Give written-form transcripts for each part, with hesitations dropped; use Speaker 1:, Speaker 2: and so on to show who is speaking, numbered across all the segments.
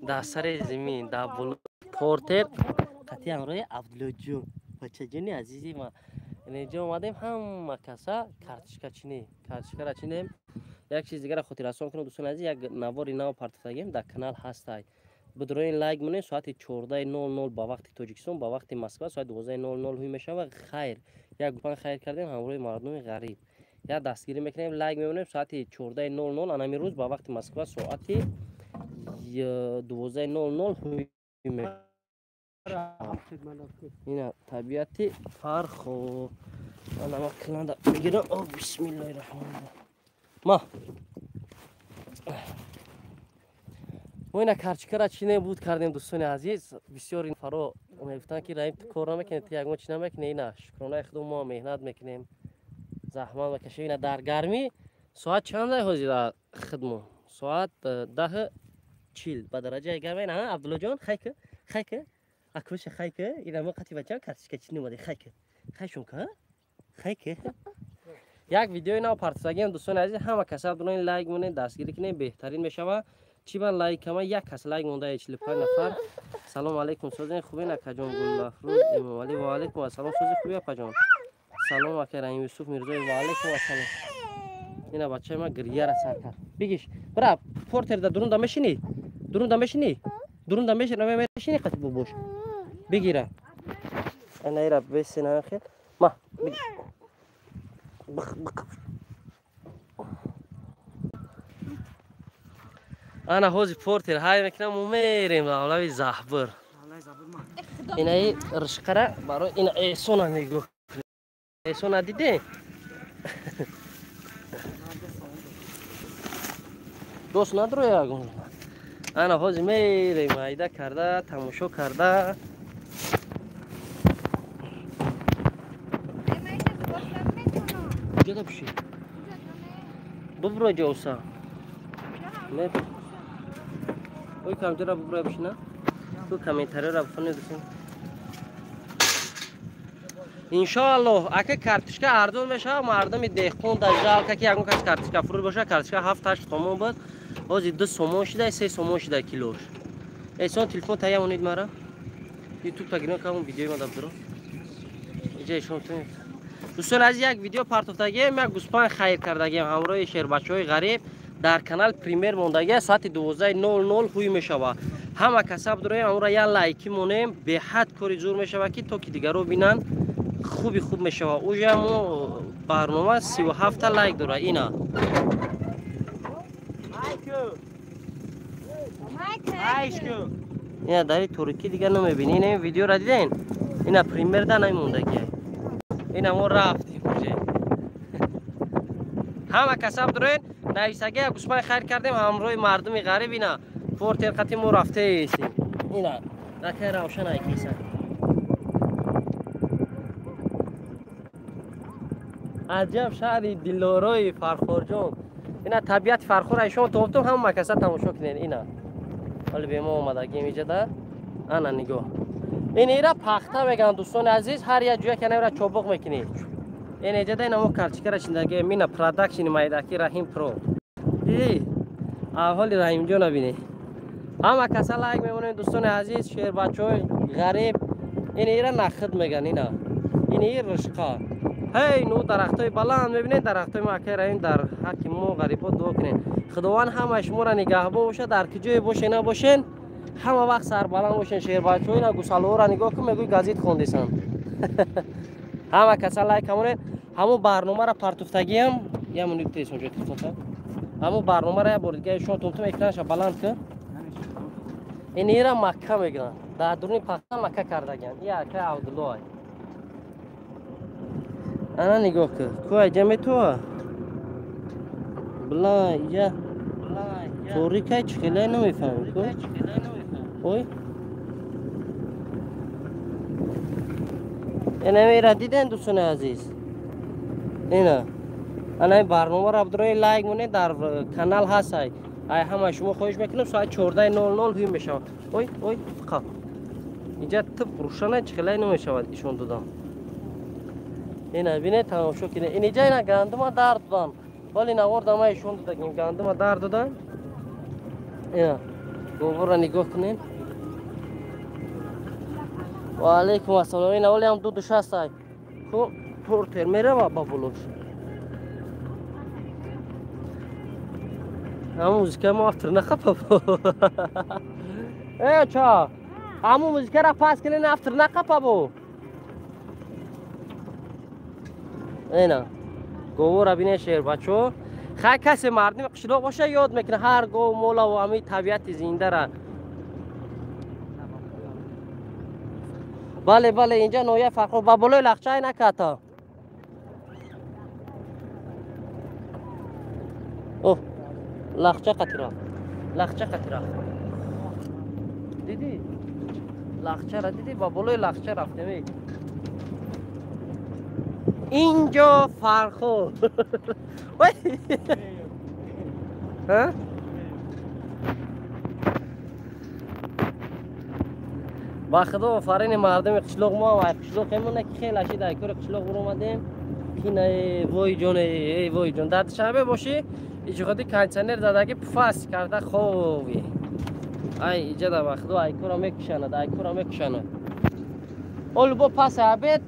Speaker 1: در سر زمین در بلوک پورتر قطعی همراه عبدالله جون بچه جونی عزیزی ما اینجا اومدیم هم کسا کارتشکا چینیم یک چیز دیگر خاطر رسان کنم دوستان عزیز یک نواری نو پارتفاگیم در کانال هستای بدروین لایک منه ساعت 14:00 با وقت تاجیکستان با وقت مسکو ساعت 12:00 هوی میشه و خیر یک گفتن خیر کردیم همراه مردم غریب یا دستگیری میکنیم لایک میمونیم ساعت 14:00 انمی روز با وقت مسکو ساعت 12:00 هوی میشه اینا طبیعتی فرق و انا کلان میگیرم او بسم الله الرحمن الرحیم ما و اینا کارچکرا چینه بود کردیم دوستان عزیز بسیار این فرو میگفتن که رحیم کار نمیکنه یک ما چی نمیکنه اینا شکرانه خودم ما مهنت میکنیم زحمت میکشیم اینا در گرمی ساعت چند هزی در خدمت ساعت 10:40 به درجه گرمی نه عبدالله جان خیکه اکوش خیکه اینا ما قطعی بچه کارچکرا چینه اومده خیکشون که خیکه یک ویدیو نو پارتساگیم دوستان عزیز همه کسا بدون لایک مونه دستگیری کنه بهترین میشه چی بر لایک ما یک کس لایک مونده 45 نفر سلام علیکم سوزن خوبی نکجان گل افروز امام علی و علیکم السلام سوزی خوبی پجان سلام اکرم یوسف میرزا و علیکم السلام اینا بچه ما گریه را سر کرد بگیش برا پورتر در درون دمشینی درون دمشینی قطع بوش بگیره انا ایرا بسینا خیر ما بگیر انا هوزی پورتر های میکنم و میریم اولوی زحبر اینا ای رشقره برای اینا ایسونا میگو ایسونا دیده دوست ندارو یاگون انا هوزی میریم ایده کرده تماشا کرده جدا بشی ببرو جوسا نه اوی کامجا را ببرو بشی نه تو کامنتاری را بخونه دوستان انشاءالله اگه کارتشکا اردون میشه مردم دیخون در جال که یکم کس کارتشکا فرود باشه کارتشکا 7-8 تومان بود اوزی 2 تومان شده 3 تومان شده کیلوش ایسان تلفن تایا مونید مرا یوتیوب تا گیرم کامون ویدیوی ما دبدرو اینجا ایشون دوستان از یک ویدیو پارتوفتگیم یک گوسپند خیر کردگیم همراه شیر بچهای غریب در کانال پریمیر موندگی ساعت 12:00 خوی میشود همه کسب داریم همراه یک لایکی مونیم به حد کاری زور میشود که تو که دیگر رو بینن خوب میشود اوجا مو برنامه 37 لایک داره اینا اینا داری ترکی دیگر نمیبینین این ویدیو را دیدین اینا پریمیر ده نموندگی اینا ما رفتیم همه کسب دارین نویسگی گوسپند خیر کردیم همراه مردم غریب اینا پورتر قطعی ما رفته ایسیم اینا نکه روشن های کیسن عجب شهری دلوروی فرخور جون اینا طبیعت فرخور ایشون توفتم هم مکسه تماشا کنین اینا ولی به ما اومدگیم اینجا ده انا نگاه این ایرا پخته میگن دوستان عزیز هر یک جویا که نمیره چوبق میکنی این اینجا ده نمو کارچکرا چندگی مینا پرادکشن مایداکی رحیم پرو دیدی احوال رحیم جون بینی همه کسا لایک میمونن دوستان عزیز شیر بچهای غریب این ایرا نخد میگن اینا این ایر رشقا هی نو درختای بلند میبینید درختای ما که رحیم در حق ما غریبا دعا کنین خداوند همه شما را نگهبان باشه در کجای باشه نباشین همه وقت سر بلند باشین شیر بچه اینا گوساله را نگاه کن میگوی گازیت خوندیسن همه کسا لایک همونه همون برنامه را پرتوفتگی هم یه منو تیز اونجا تیز همون برنامه را یه بار دیگه شما تومتم اکرانش بلند کن این ایرا مکه میگن در درون پاکستان مکه کردگن یا که عبدالله انا نگاه کن کوه جمع تو بلا یا توری که چکله نمیفهمی کو اوی اینا میرا دیدن دوستان عزیز اینا انا برنامه را بدروی لایک مونه در کانال هست ای همه شما خوش میکنم ساعت 14:00 هی میشه اوی فقط اینجا تپ روشنه چکله نمیشود ایشون دادم اینا بینه تماشا کنه این اینجا اینا گندم درد دادن ولی نوردم ایشون دادم گندم درد دادن اینا گوبر را نگاه کنین. و علیکم السلام. این اولی هم دو شست های خب پورتر میره و با بلوش همون موزیکه ما افتر نخپا بو ای چا همون موزیکه را پاس کنین افتر نخپا بو اینا گوبر را بینه شیر بچو خیلی کسی مردم قشلاق باشه یاد میکنه هر گو مولا و همی طبیعت زنده را. بله بله اینجا نویه فخر با بلوی لخچه نکتا. اوه لخچه قطرا لخچه قطرا دیدی لخچه را دیدی با بلوی لخچه رفته اینجا فرخو ها با خدا آفرین مردم قشلاق ما و قشلاق همونه که خیلی اشی در کار قشلاق برو اومدیم که نه وای جون ای وای جون درد شنبه باشی ایچه خودی کنسنر دادگی پفاس کرده خوبی ای ایجا در با خدا ای کارا میکشند ای کارا میکشند اول با پس عبید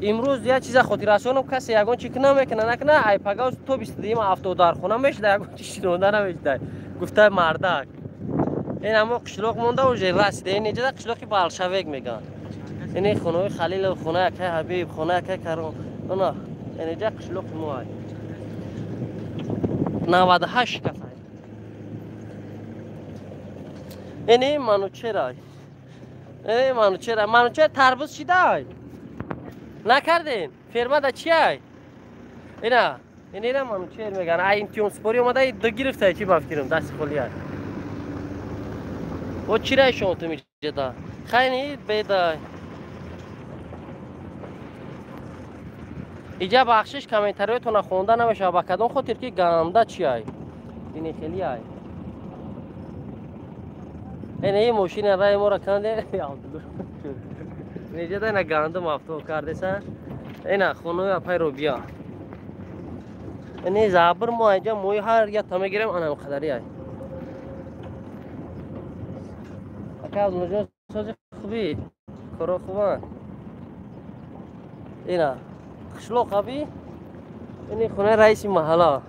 Speaker 1: امروز یه چیز خودی رسونم کسی یگان چی کنه میکنه نکنه ای پگاوز تو بیستدیم هفتو در خونه میشده یگان چی شنونده نمیشده گفته مردک این همه قشلاق مونده و جل رسیده این اینجا قشلاقی بالشویک میگن این خونه خلیل خونه که حبیب خونه که کرون اونا این اینجا قشلاق موهای 98 کسای این منوچه این منوچه تربوز چی دای نکردین فرما دا چی های اینا منوچه میگن این تیون سپوری اومده دو گرفته چی بفتیرم دست خالی های و چی رای شما تو میشه دا خیلی بیدای اینجا بخشش کمیتروی تو نخونده نمیشه با کدوم خاطر که گنده چی های اینی خیلی های این ماشین رای ما را کنده اینجا دا اینا گنده مفتوح کرده سن اینا خونوی پای رو بیا اینی زبر ما اینجا موی هر یا تا میگیریم آنم خدری های اکا از مجموع سازی خوبی کرو خوبه اینا قشلاق خوبی اینی خونه رئیس محله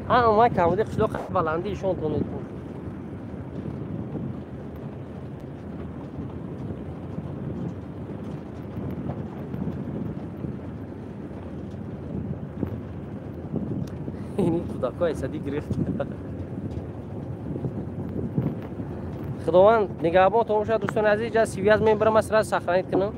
Speaker 1: ما کمودی قشلاق بلندی شون تونید اینی تو دکای صدی گرفت خداوند نگهبان تو شد دوستان عزیز جا سیویاز من برم از صخره کنم